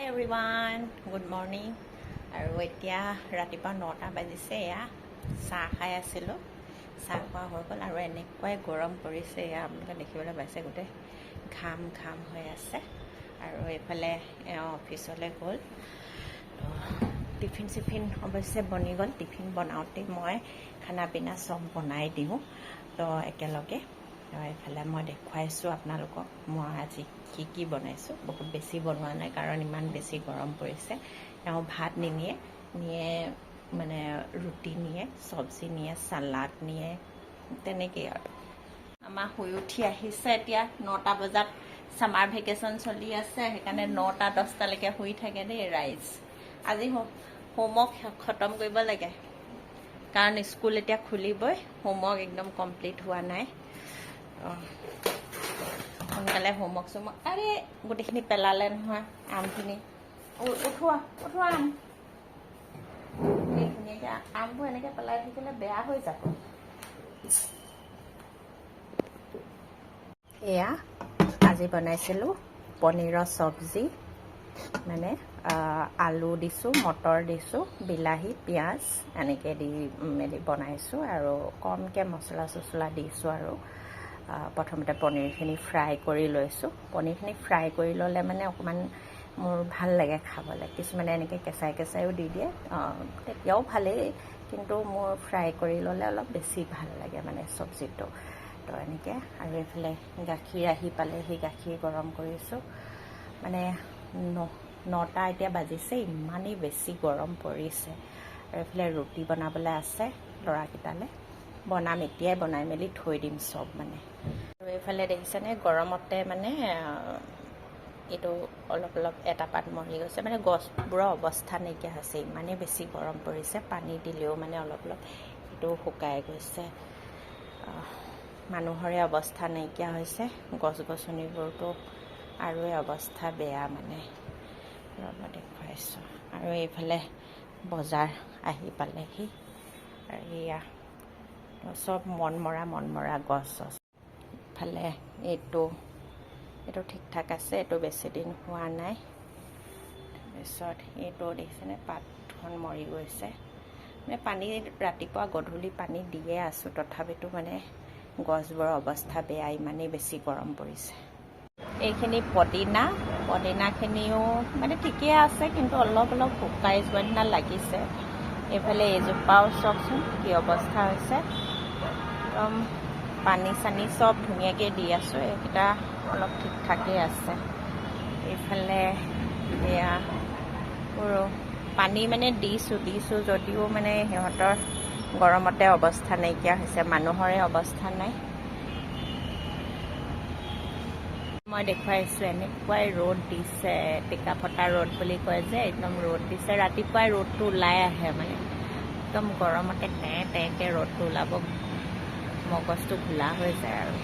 Everyone, good morning. আৰু এতিয়া ৰাতিপুৱা 9টা বাজিছে। এয়া চাহ খাই আছিলোঁ, চাহ খোৱা হৈ গ'ল আৰু এনেকুৱাই গৰম পৰিছে। এয়া আপোনালোকে দেখিবলৈ পাইছে, গোটেই ঘাম ঘাম হৈ আছে। আৰু এইফালে অফিচলৈ গ'ল। টিফিন চিফিন অৱশ্যে বনি গ'ল। টিফিন বনাওঁতে মই খানা পিনা চব বনাই দিওঁ, তো একেলগে। এইফালে মই দেখুৱাইছোঁ আপোনালোকক মই আজি কি বনাইছোঁ। বহুত বেছি বনোৱা নাই, কাৰণ ইমান বেছি গৰম পৰিছে। তেওঁ ভাত নিয়ে মানে ৰুটি নিয়ে, চব্জি নিয়ে, চালাড নিয়ে, তেনেকেই আৰু। আমাৰ শুই উঠি আহিছে এতিয়া 9টা বজাত। ছামাৰ ভেকেশ্যন চলি আছে, সেইকাৰণে 9টা 10টালৈকে শুই থাকে দেই ৰাইজ। আজি হোমৱৰ্ক খতম কৰিব লাগে, কাৰণ স্কুল এতিয়া খুলিবই। হোমৱৰ্ক একদম কমপ্লিট হোৱা নাই। সোনকালে হোমৱৰ্ক চোমৱৰ্ক আৰে গোটেইখিনি পেলালে নহয়। আমখিনি উঠোৱা আম, ধুনীয়াকৈ আমবোৰ এনেকৈ পেলাই থাকিলে বেয়া হৈ যাব। এয়া আজি বনাইছিলোঁ পনীৰৰ চব্জি, মানে আলু দিছোঁ, মটৰ দিছোঁ, বিলাহী, পিঁয়াজ এনেকৈ দি মেলি বনাইছোঁ। আৰু কমকৈ মছলা চছলা দিছোঁ। আৰু প্ৰথমতে পনীৰখিনি ফ্ৰাই কৰি লৈছোঁ। পনীৰখিনি ফ্ৰাই কৰি ল'লে মানে অকণমান মোৰ ভাল লাগে খাবলৈ। কিছুমানে এনেকৈ কেঁচাই কেঁচাইও দি দিয়ে, তেতিয়াও ভালেই, কিন্তু মোৰ ফ্ৰাই কৰি ল'লে অলপ বেছি ভাল লাগে মানে চব্জিটো। তো এনেকৈ। আৰু এইফালে গাখীৰ আহি পালে, সেই গাখীৰ গৰম কৰিছোঁ। মানে 9টা এতিয়া বাজিছে, ইমানেই বেছি গৰম পৰিছে। আৰু এইফালে ৰুটি বনাবলৈ আছে ল'ৰাকেইটালৈ। বনাম, এতিয়াই বনাই মেলি থৈ দিম চব মানে। আৰু এইফালে দেখিছেনে, গৰমতে মানে এইটো অলপ এটা পাত মৰি গৈছে, মানে গছবোৰৰ অৱস্থা নাইকিয়া হৈছে। ইমানেই বেছি গৰম পৰিছে, পানী দিলেও মানে অলপ এইটো শুকাই গৈছে। মানুহৰে অৱস্থা নাইকিয়া হৈছে, গছ গছনিবোৰতো আৰুৱে অৱস্থা বেয়া মানে। ৰ'ব দেখুৱাইছোঁ। আৰু এইফালে বজাৰ আহি পালেহি। আৰু এয়া চব মন মৰা গছ। ইফালে এইটো ঠিক ঠাক আছে, এইটো বেছি দিন হোৱা নাই। তাৰপিছত এইটো দেখিছেনে, পাতখন মৰি গৈছে। মানে পানী ৰাতিপুৱা গধূলি পানী দিয়ে আছোঁ, তথাপিতো মানে গছবোৰৰ অৱস্থা বেয়া, ইমানেই বেছি গৰম পৰিছে। এইখিনি পদিনাখিনিও মানে ঠিকে আছে, কিন্তু অলপ শুকাই যোৱা নিচিনা লাগিছে। এইফালে এইজোপাও চাওকচোন কি অৱস্থা হৈছে। একদম পানী চানী চব ধুনীয়াকৈ দি আছোঁ, এইকেইটা অলপ ঠিক ঠাকেই আছে। এইফালে এয়া পানী মানে দিছোঁ যদিও মানে সিহঁতৰ গৰমতে অৱস্থা নাইকিয়া হৈছে, মানুহৰে অৱস্থা নাই। মই দেখুৱাইছোঁ, এনেকুৱাই ৰ'দ দিছে, টিকা ফটা ৰ'দ বুলি কয় যে, একদম ৰ'দ দিছে। ৰাতিপুৱাই ৰ'দটো ওলাই আহে, মানে একদম গৰমতে তেৰকৈ ৰ'দটো ওলাব, মগজটো ঘোলা হৈ যায় আৰু।